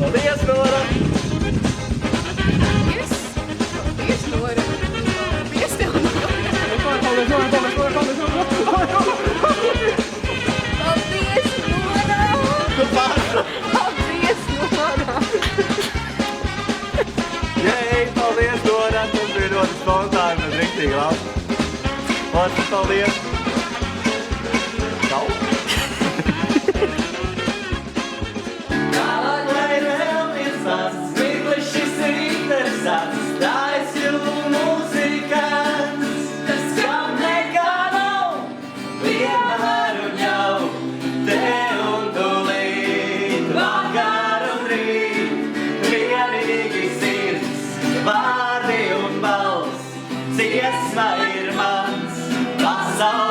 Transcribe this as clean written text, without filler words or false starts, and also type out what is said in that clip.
Paldies, Nora! Paldies! Paldies, Nora! Paldies, tev, Nora! Paldies, Nora! Paldies, Nora! Paldies, Nora! Tu paša! Paldies, Nora! Jej, paldies, Nora! Tas bija ļoti spontāni, bet riktīgi labi. Paldies! Čau! Lai vēl viens stāsts, mirklis šis ir interesants, tā es jūtu muzikants. Tas kam nekā nav, vienmēr un jau, te un tūlīt, vakar un rīt, vienīgi sirds, vārdi un balss, dziesma ir mans pasauli.